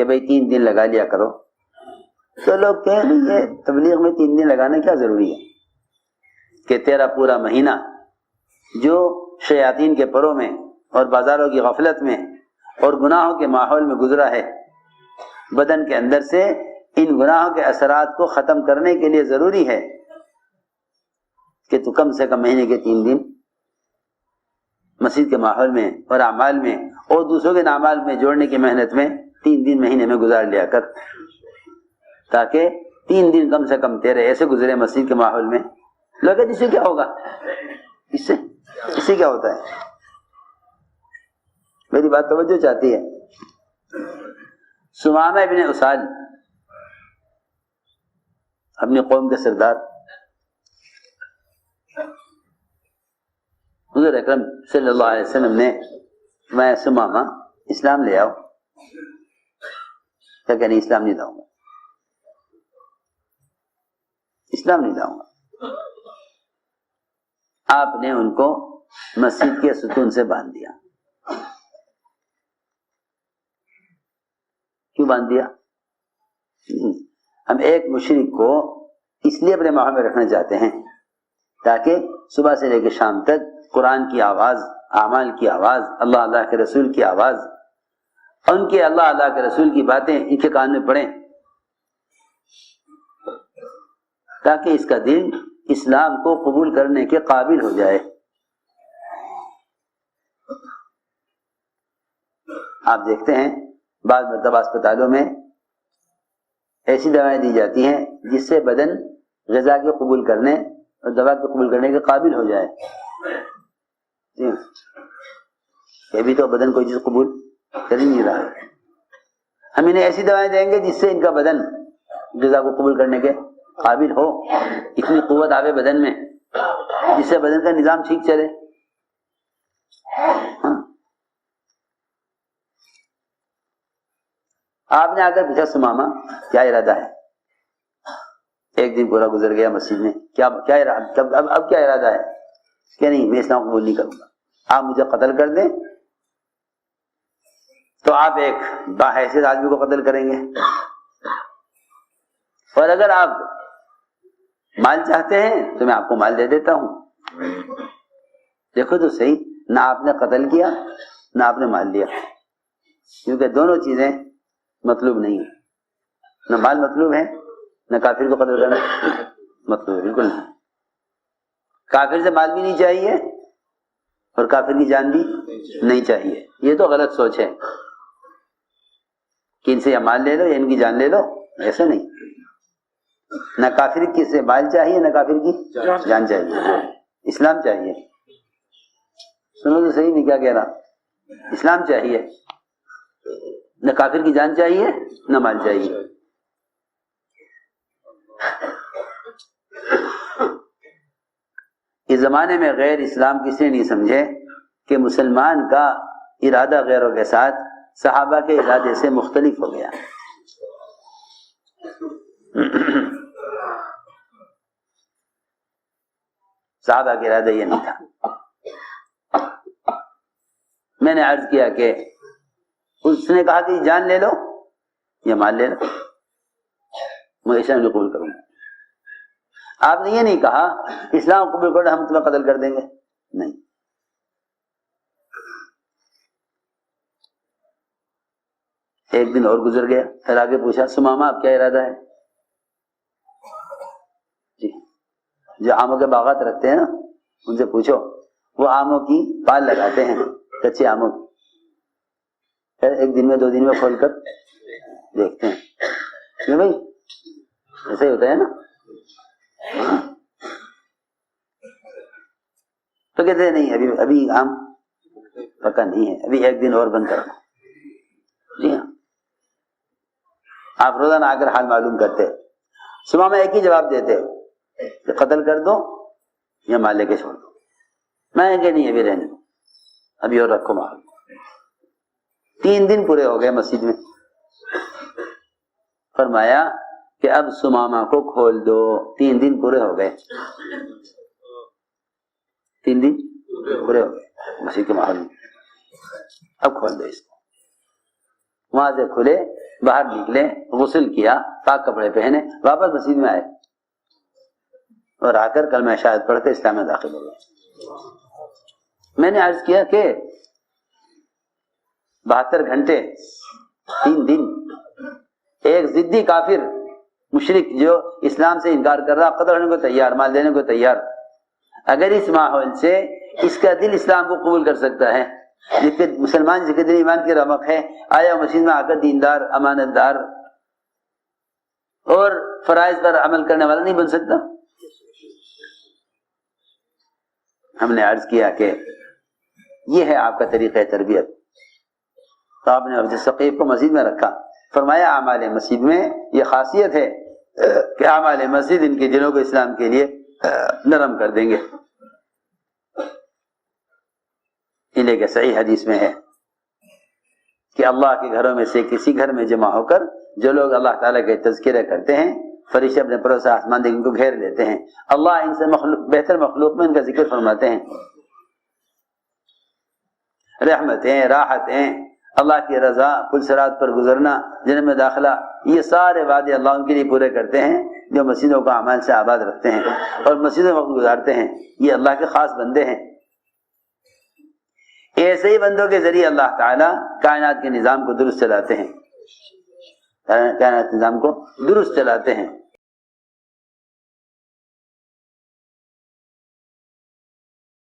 کہ بھئی 3 دن لگا لیا کرو، تو لوگ کہیں یہ تبلیغ میں 3 دن لگانا کیا ضروری ہے کہ تیرا پورا مہینہ جو شیاطین کے پروں میں اور بازاروں کی غفلت میں اور گناہوں کے ماحول میں گزرا ہے، بدن کے اندر سے ان گناہوں کے اثرات کو ختم کرنے کے لیے ضروری ہے کہ تو کم سے کم مہینے کے 3 دن مسجد کے ماحول میں اور اعمال میں اور دوسروں کے اعمال میں جوڑنے کی محنت میں 3 دن مہینے میں گزار لیا کر، تاکہ 3 دن کم سے کم تیرے ایسے گزرے مسجد کے ماحول میں۔ لوگ اس سے کیا ہوگا، اس سے کیا ہوتا ہے؟ میری بات توجہ چاہتی ہے۔ ثمامہ ابن اسال اپنی قوم کے سردار، حضور اکرم صلی اللہ علیہ وسلم نے میں ثمامہ اسلام لے آؤ، کیا کہ نہیں اسلام نہیں لاؤں گا، اسلام نہیں لاؤں گا۔ آپ نے ان کو مسجد کے ستون سے باندھ دیا۔ کیوں باندھ دیا؟ ہم ایک مشرک کو اس لیے اپنے ماحول میں رکھنا چاہتے ہیں تاکہ صبح سے لے کے شام تک قرآن کی آواز، اعمال کی آواز، اللہ اللہ کے رسول کی آواز، ان کے اللہ اللہ کے رسول کی باتیں ان کے کان میں پڑیں، تاکہ اس کا دل اسلام کو قبول کرنے کے قابل ہو جائے۔ آپ دیکھتے ہیں بعض مرتبہ اسپتالوں میں ایسی دوائیں دی جاتی ہیں جس سے بدن غذا کے قبول کرنے اور دوا کے قبول کرنے کے قابل ہو جائے۔ یہ بھی تو بدن کوئی چیز قبول کر ہی نہیں رہا ہے۔ ہم انہیں ایسی دوائیں دیں گے جس سے ان کا بدن غذا کو قبول کرنے کے قابل ہو، اتنی قوت آوے بدن میں جس سے بدن کا نظام ٹھیک چلے۔ آپ نے آ کر پوچھا ثمامہ کیا ارادہ ہے؟ ایک دن پورا گزر گیا مسجد میں، کیا اب کیا ارادہ ہے؟ کہ نہیں میں اسلام قبول نہیں کروں گا، آپ مجھے قتل کر دیں تو آپ ایک باحیثیت آدمی کو قتل کریں گے، اور اگر آپ مال چاہتے ہیں تو میں آپ کو مال دے دیتا ہوں۔ دیکھو تو صحیح، نہ آپ نے قتل کیا نہ آپ نے مال لیا، کیونکہ دونوں چیزیں مطلوب نہیں ہے، نہ مال مطلوب ہے نہ کافر کو قتل کرنا مطلوب ہے، بالکل نہیں۔ کافر سے مال بھی نہیں چاہیے اور کافر کی جان بھی نہیں چاہیے، یہ تو غلط سوچ ہے کہ ان سے یا مال لے لو یا ان کی جان لے لو، ایسے نہیں۔ نہ کافر کی سے مال چاہیے نہ کافر کی جان چاہیے، اسلام چاہیے۔ سنو تو صحیح نہیں کیا کہہ رہا، اسلام چاہیے، نہ کافر کی جان چاہیے نہ مال چاہیے۔ اس زمانے میں غیر اسلام کسی نے نہیں سمجھے کہ مسلمان کا ارادہ غیروں کے ساتھ صحابہ کے ارادے سے مختلف ہو گیا۔ صحابہ کا ارادہ یہ نہیں تھا۔ میں نے عرض کیا کہ اس نے کہا کہ جان لے لو یا مال لے لو، میں اسلام قبول کروں گا۔ آپ نے یہ نہیں کہا اسلام قبول کرو ہم تمہیں قتل کر دیں گے، نہیں۔ ایک دن اور گزر گیا، پھر آگے پوچھا ثمامہ آپ کیا ارادہ ہے؟ جی جو آموں کے باغات رکھتے ہیں نا ان سے پوچھو، وہ آموں کی پال لگاتے ہیں، کچے آموں کی، پھر ایک دن میں 2 دن میں کھول کر دیکھتے ہیں، کیوں بھائی ایسا ہی ہوتا ہے نا۔ تو کہتے ہیں نہیں ابھی آم پکا نہیں ہے، ابھی 1 دن اور بند کرو۔ جی ہاں، آپ روزانہ آ کر حال معلوم کرتے، صبح میں ایک ہی جواب دیتے کہ قتل کر دو یا مال لے کے چھوڑ دو۔ میں کہ نہیں ابھی رہنے دو، ابھی اور رکھو مال۔ 3 دن پورے ہو گئے مسجد میں، فرمایا کہ اب ثمامہ کو کھول دو۔ 3 دن پورے ہو گئے، 3 دن پورے ہو گئے مسجد کے ماحول میں، اب کھول دو اس کو۔ وہاں سے کھلے، باہر نکلے، غسل کیا، پاک کپڑے پہنے، واپس مسجد میں آئے اور آ کر کلمہ شہادت پڑھ کر اسلام میں داخل ہو گئے۔ میں نے عرض کیا کہ 72 گھنٹے 3 دن ایک ضدی کافر مشرک جو اسلام سے انکار کر رہا، قتل ہونے کو تیار، مال دینے کو تیار، اگر اس ماحول سے اس کا دل اسلام کو قبول کر سکتا ہے، جس کے مسلمان جس کے دل ایمان کی رمق ہے، آیا مسجد میں آ کر دیندار، امانت دار اور فرائض پر عمل کرنے والا نہیں بن سکتا؟ ہم نے عرض کیا کہ یہ ہے آپ کا طریقہ تربیت۔ تو آپ نے عبد الثقیف کو مسجد میں رکھا، فرمایا اعمال مسجد میں یہ خاصیت ہے کہ اعمال مسجد ان کے دلوں کو اسلام کے لیے نرم کر دیں گے۔ انہیں کہ صحیح حدیث میں ہے کہ اللہ کے گھروں میں سے کسی گھر میں جمع ہو کر جو لوگ اللہ تعالیٰ کے تذکرے کرتے ہیں، فرشتے اپنے پروں سے آسمان دیکھ ان کو گھیر لیتے ہیں، اللہ ان سے بہتر مخلوق میں ان کا ذکر فرماتے ہیں، رحمتیں، راحتیں، اللہ کی رضا، پل صراط پر گزرنا، جنت میں داخلہ، یہ سارے وعدے اللہ ان کے لیے پورے کرتے ہیں جو مسجدوں کو اعمال سے آباد رکھتے ہیں اور مسجدوں میں وقت گزارتے ہیں۔ یہ اللہ کے خاص بندے ہیں۔ ایسے ہی بندوں کے ذریعے اللہ تعالیٰ کائنات کے نظام کو درست چلاتے ہیں، کائنات کے نظام کو درست چلاتے ہیں۔